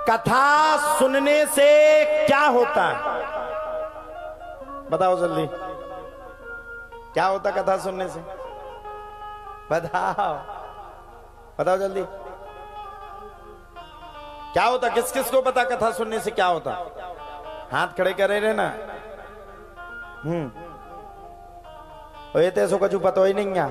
कथा सुनने से क्या होता है? बताओ जल्दी, क्या होता कथा सुनने से? बताओ बताओ जल्दी, क्या होता? किस किस को पता कथा सुनने से क्या होता? हाथ खड़े करे रहे ना। ये तो ऐसा कुछ पता ही नहीं है।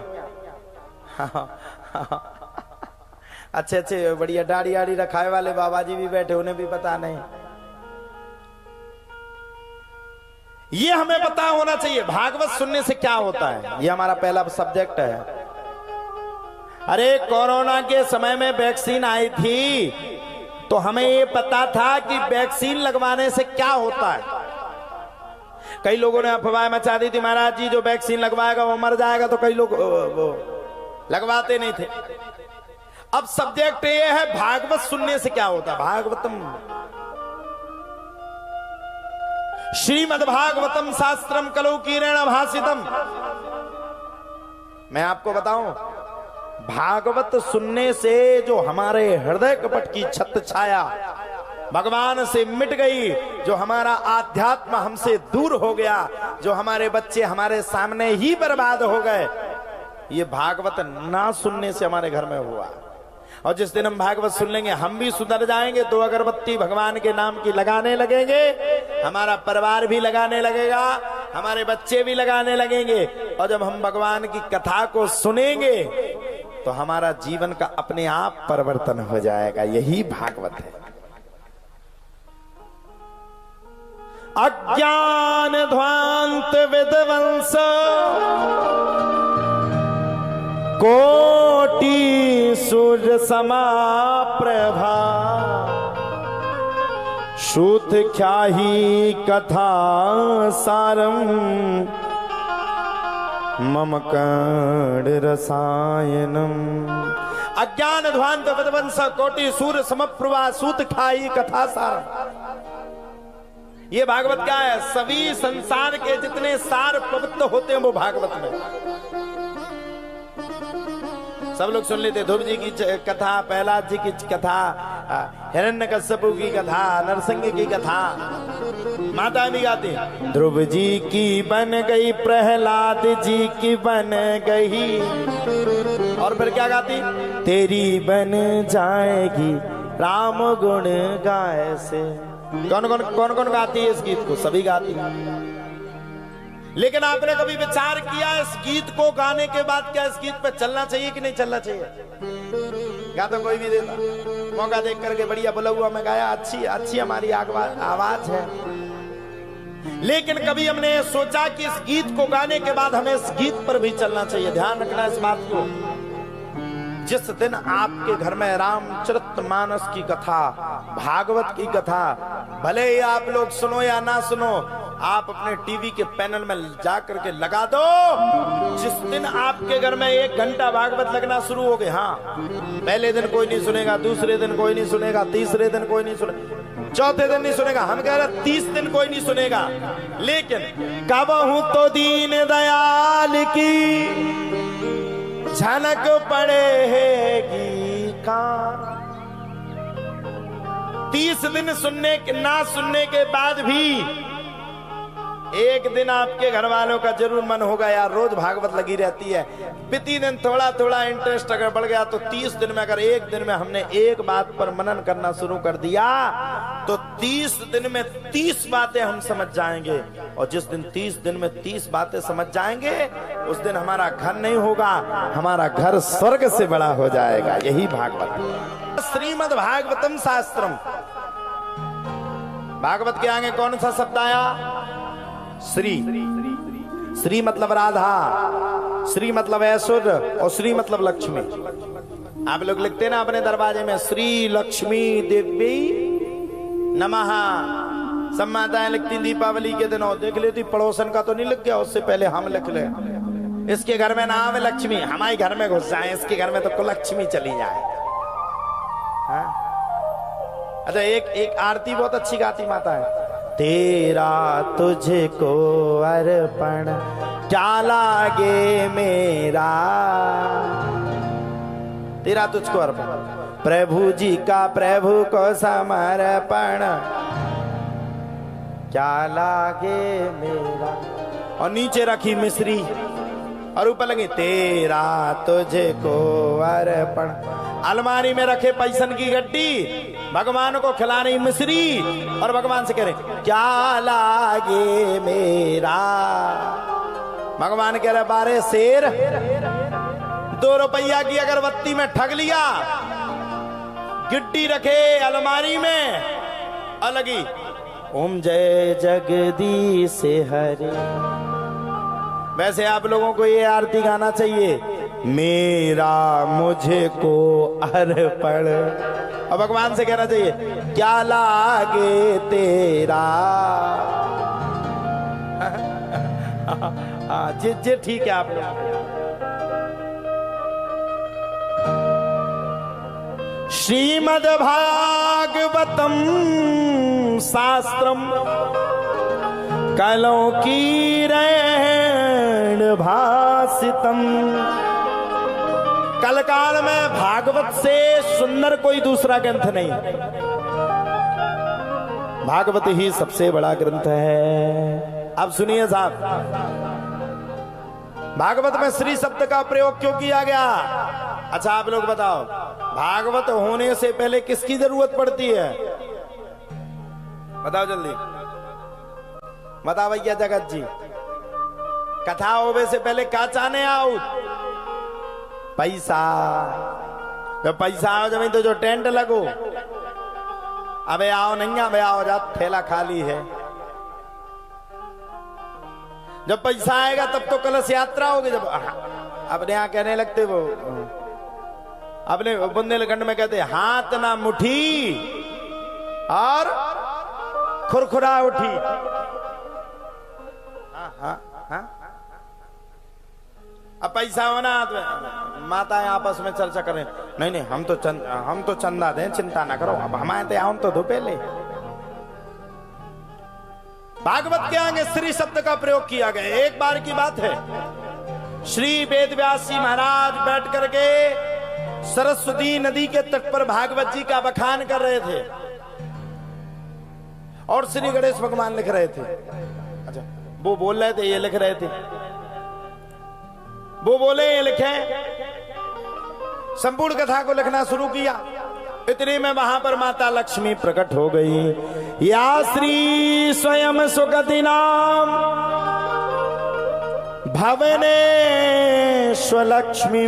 अच्छे अच्छे बढ़िया दाढ़ी आड़ी रखाए वाले बाबा जी भी बैठे, उन्हें भी पता नहीं। ये हमें पता होना चाहिए भागवत सुनने से क्या होता है। ये हमारा पहला सब्जेक्ट है। अरे कोरोना के समय में वैक्सीन आई थी तो हमें ये पता था कि वैक्सीन लगवाने से क्या होता है। कई लोगों ने अफवाह मचा दी थी, महाराज जी जो वैक्सीन लगवाएगा वो मर जाएगा, तो कई लोग वो लगवाते नहीं थे। अब सब्जेक्ट ये है भागवत सुनने से क्या होता है। भागवतम श्रीमद्भागवतम शास्त्रम कलौ कीरेण भासितम। मैं आपको बताऊं, भागवत सुनने से जो हमारे हृदय कपट की छत्र छाया भगवान से मिट गई, जो हमारा आध्यात्म हमसे दूर हो गया, जो हमारे बच्चे हमारे सामने ही बर्बाद हो गए, ये भागवत ना सुनने से हमारे घर में हुआ। और जिस दिन हम भागवत सुन लेंगे हम भी सुधर जाएंगे। 2 अगरबत्ती भगवान के नाम की लगाने लगेंगे, हमारा परिवार भी लगाने लगेगा, हमारे बच्चे भी लगाने लगेंगे। और जब हम भगवान की कथा को सुनेंगे तो हमारा जीवन का अपने आप परिवर्तन हो जाएगा। यही भागवत है। अज्ञान ध्वांत विध्वंस कोटि सूर्य समा प्रभा, श्रुत ख्याही कथा सारम मम कर्ण रसायनम। अज्ञान ध्वांत विध्वंस कोटि सूर्य समप्रभा, सूत खाई कथा सारम। ये भागवत क्या है? सभी संसार के जितने सार पवित्र होते हैं वो भागवत में। सब लोग सुन लेते, ध्रुव जी की कथा, प्रहलाद जी की कथा, हिरण्यकश्यपु की कथा, नरसिंह की कथा, माता भी गाती। ध्रुव जी की बन गई, प्रहलाद जी की बन गई, और फिर क्या गाती? तेरी बन जाएगी राम गुण गाए से। कौन कौन गाती है इस गीत को? सभी गाती है। लेकिन आपने कभी विचार किया इस गीत को गाने के बाद क्या इस गीत पे चलना चाहिए कि नहीं चलना चाहिए? क्या तो कोई भी देता, मौका देख करके बढ़िया बोला हुआ मैं गाया, अच्छी हमारी आवाज है। लेकिन कभी हमने सोचा कि इस गीत को गाने के बाद हमें इस गीत पर भी चलना चाहिए। ध्यान रखना इस बात को। जिस दिन आपके घर में रामचरितमानस की कथा, भागवत की कथा, भले ही आप लोग सुनो या ना सुनो, आप अपने टीवी के पैनल में जा करके लगा दो। जिस दिन आपके घर में 1 घंटा भागवत लगना शुरू हो गए, हाँ, पहले दिन कोई नहीं सुनेगा, दूसरे दिन कोई नहीं सुनेगा, तीसरे दिन कोई नहीं सुनेगा, चौथे दिन नहीं सुनेगा, हम कह रहे 30 दिन कोई नहीं सुनेगा। लेकिन कबहू तो दीन दयाल की झलक पड़ेगी कान। 30 दिन ना सुनने के बाद भी एक दिन आपके घर वालों का जरूर मन होगा, यार रोज भागवत लगी रहती है। बीती दिन थोड़ा थोड़ा इंटरेस्ट अगर बढ़ गया तो 30 दिन में, अगर एक दिन में हमने एक बात पर मनन करना शुरू कर दिया तो 30 दिन में 30 बातें हम समझ जाएंगे। और जिस दिन 30 दिन में 30 बातें समझ जाएंगे उस दिन हमारा घर नहीं होगा, हमारा घर स्वर्ग से बड़ा हो जाएगा। यही भागवत। श्रीमद् भागवतम शास्त्रम। भागवत के आगे कौन सा शब्द आया? श्री। श्री मतलब राधा, श्री मतलब ऐश्वर्य, और श्री मतलब लक्ष्मी। आप लोग लिखते ना अपने दरवाजे में, श्री लक्ष्मी देवी नमः। सब माताएं लिखती दीपावली के दिन, और देख लेती पड़ोसन का तो नहीं लिख गया, उससे पहले हम लिख ले, इसके घर में नाम है लक्ष्मी, हमारे घर में घुस जाए, इसके घर में तो कुलक्ष्मी चली जाए। हाँ? अच्छा, एक आरती बहुत अच्छी गाती माता है। तेरा तुझको अर्पण क्या लागे मेरा, तेरा तुझको अर्पण। प्रभु जी का प्रभु को समर्पण क्या लागे मेरा। और नीचे रखी मिश्री और ऊपर लगी तेरा तुझे को अर्पण। अलमारी में रखे पैसन की गड्डी, भगवान को खिलानी मिश्री और भगवान से कह रहे क्या लागे मेरा। भगवान कह रहे बारे शेर, 2 रुपया की अगरबत्ती में ठग लिया, गिट्टी रखे अलमारी में अलगी ओम जय जगदीश हरे। वैसे आप लोगों को ये आरती गाना चाहिए, मेरा मुझे को अर्पण। और भगवान से कहना चाहिए क्या लागे तेरा। जे ठीक है आप लोग। श्रीमद् भागवतम शास्त्रम कलौ की भासितम। कलकाल में भागवत से सुंदर कोई दूसरा ग्रंथ नहीं, भागवत ही सबसे बड़ा ग्रंथ है। अब सुनिए साहब, भागवत में श्री शब्द का प्रयोग क्यों किया गया? अच्छा आप लोग बताओ, भागवत होने से पहले किसकी जरूरत पड़ती है? बताओ जल्दी बताओ भैया जगत जी। कथा होवे से पहले क्या चाहने आओ? पैसा। जब पैसा आओ जब तो जो टेंट लगो, अबे आओ नहीं अबे आओ जा, ठेला खाली है। जब पैसा आएगा तब तो कलश यात्रा होगी। जब अपने यहाँ कहने लगते वो अपने बुंदेलखंड में कहते हाथ ना मुट्ठी और खुरखुरा उठी। हाँ हाँ अब पैसा होना तो माताएं आपस में चर्चा करें, नहीं नहीं हम तो चंदा दें, चिंता ना करो, अब हमारे तो हम तो दो पहले। भागवत के आगे श्री शब्द का प्रयोग किया गया। एक बार की बात है, श्री वेदव्यास जी महाराज बैठ करके सरस्वती नदी के तट पर भागवत जी का बखान कर रहे थे और श्री गणेश भगवान लिख रहे थे। अच्छा वो बोल रहे थे, ये लिख रहे थे। वो बोले ये लिखे, संपूर्ण कथा को लिखना शुरू किया। इतने में वहां पर माता लक्ष्मी प्रकट हो गई। या श्री स्वयं सुगति नाम भवने स्वलक्ष्मी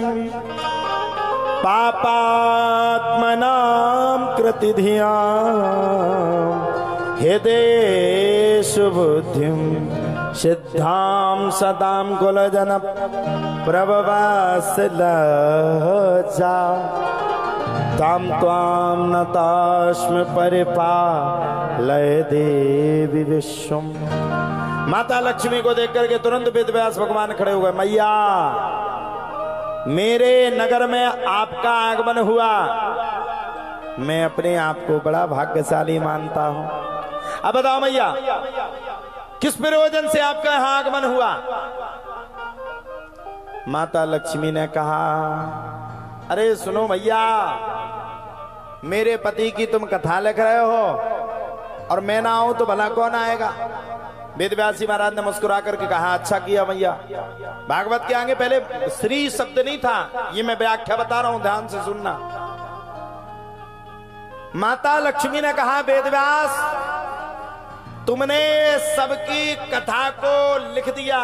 पापात्मनाम कृति धिया हृदय सुबुद्धिम सिद्धाम सदाम कुलजन प्रभवासलजा ताम त्वाम नतास्म परिपालय देवी विश्वम। माता लक्ष्मी को देख करके तुरंत वेदव्यास भगवान खड़े हो गए। मैया मेरे नगर में आपका आगमन हुआ, मैं अपने आप को बड़ा भाग्यशाली मानता हूं। अब बताओ मैया किस प्रयोजन से आपका यहां आगमन हुआ? माता लक्ष्मी ने कहा, अरे सुनो भैया, मेरे पति की तुम कथा लिख रहे हो और मैं ना आऊं तो भला कौन आएगा? वेदव्यासी महाराज ने मुस्कुरा करके कहा, अच्छा किया भैया। भागवत के आगे पहले श्री शब्द नहीं था, ये मैं व्याख्या बता रहा हूं, ध्यान से सुनना। माता लक्ष्मी ने कहा, वेदव्यास तुमने सबकी कथा को लिख दिया,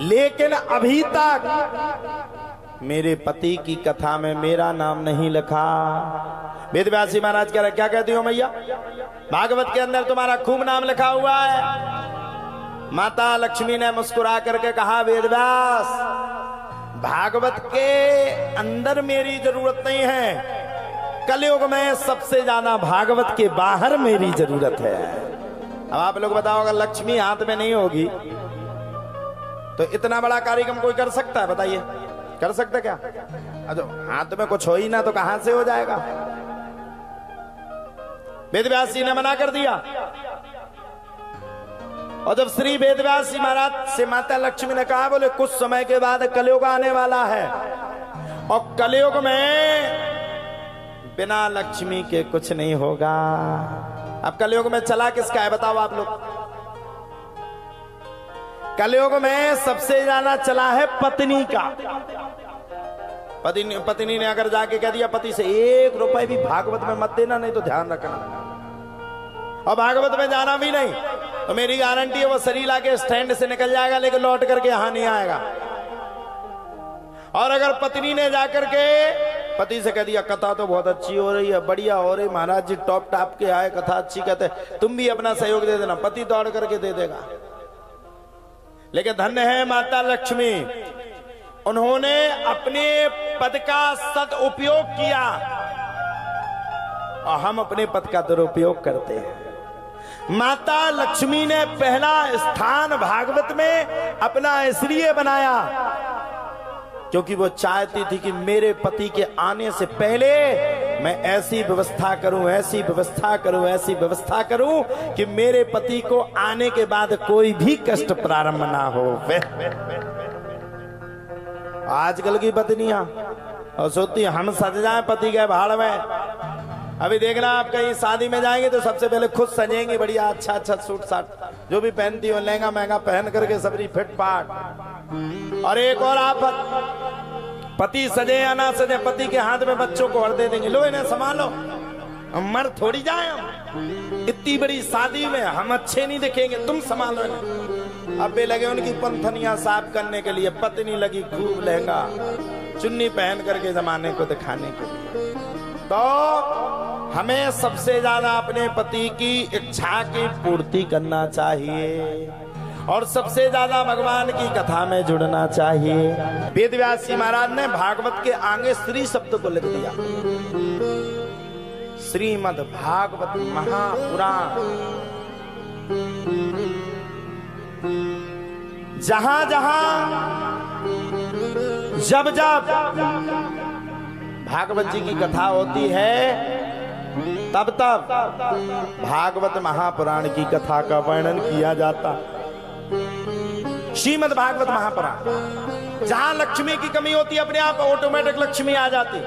लेकिन अभी तक मेरे पति की कथा में मेरा नाम नहीं लिखा। वेदव्यासी महाराज कह रहे, क्या कहती हो मैया? भागवत के अंदर तुम्हारा खूब नाम लिखा हुआ है। माता लक्ष्मी ने मुस्कुरा करके कहा, वेदव्यास भागवत के अंदर मेरी जरूरत नहीं है, कलयुग में सबसे ज्यादा भागवत के बाहर मेरी जरूरत है। अब आप लोग बताओ, अगर लक्ष्मी हाथ में नहीं होगी तो इतना बड़ा कार्यक्रम कोई कर सकता है? बताइए, कर सकता क्या? अच्छा हाथ में कुछ हो ही ना तो कहां से हो जाएगा? वेदव्यास जी ने मना कर दिया। और जब श्री वेदव्यास जी महाराज से माता लक्ष्मी ने कहा, बोले कुछ समय के बाद कलयुग आने वाला है और कलयुग में बिना लक्ष्मी के कुछ नहीं होगा। अब कलयुग में चला किसका है बताओ आप लोग? कलयुग में सबसे ज्यादा चला है पत्नी का। पत्नी ने अगर जाके कह दिया पति से 1 रुपए भी भागवत में मत देना, नहीं तो ध्यान रखना, और भागवत में जाना भी नहीं, तो मेरी गारंटी है वो शरीर लाके स्टैंड से निकल जाएगा लेकिन लौट करके यहां नहीं आएगा। और अगर पत्नी ने जाकर के पति से कह दिया कथा तो बहुत अच्छी हो रही है, बढ़िया हो रही, महाराज जी टॉप टॉप के आए, कथा अच्छी कहते, तुम भी अपना सहयोग दे देना, पति दौड़ करके दे देगा। लेकिन धन्य है माता लक्ष्मी, उन्होंने अपने पद का सदुपयोग किया और हम अपने पद का दुरुपयोग करते हैं। माता लक्ष्मी ने पहला स्थान भागवत में अपना इसलिए बनाया क्योंकि वो चाहती थी कि मेरे पति के आने से पहले मैं ऐसी व्यवस्था करूं, ऐसी व्यवस्था करूं, ऐसी व्यवस्था करूं कि मेरे पति को आने के बाद कोई भी कष्ट प्रारंभ ना हो। आजकल की पत्नियां और सोचती हम सज जाएं पति के भाड़ में। अभी देखना आप कहीं शादी में जाएंगे तो सबसे पहले खुद सजेंगे, बढ़िया अच्छा अच्छा सूट साट जो भी पहनती हो, लहंगा महंगा पहन करके सबरी फिट फाट। और एक और आप पति सजे या ना सजे, पति के हाथ में बच्चों को और दे देंगे, लो इन्हें संभालो, हम मर थोड़ी जाए, हम इतनी बड़ी शादी में हम अच्छे नहीं दिखेंगे, तुम संभालो इन्हें। अब वे लगे उनकी पंथनियां साफ करने के लिए, पत्नी लगी खूब लहंगा चुन्नी पहन करके जमाने को दिखाने के लिए। तो हमें सबसे ज्यादा अपने पति की इच्छा की पूर्ति करना चाहिए और सबसे ज्यादा भगवान की कथा में जुड़ना चाहिए। वेदव्यास जी महाराज ने भागवत के आगे श्री शब्द को लिख दिया, श्रीमद् भागवत महापुराण। जहां जहां जब जब भागवत जी की कथा होती है तब तब भागवत महापुराण की कथा का वर्णन किया जाता। श्रीमद् भागवत महापुराण, जहां लक्ष्मी की कमी होती है अपने आप ऑटोमेटिक लक्ष्मी आ जाती।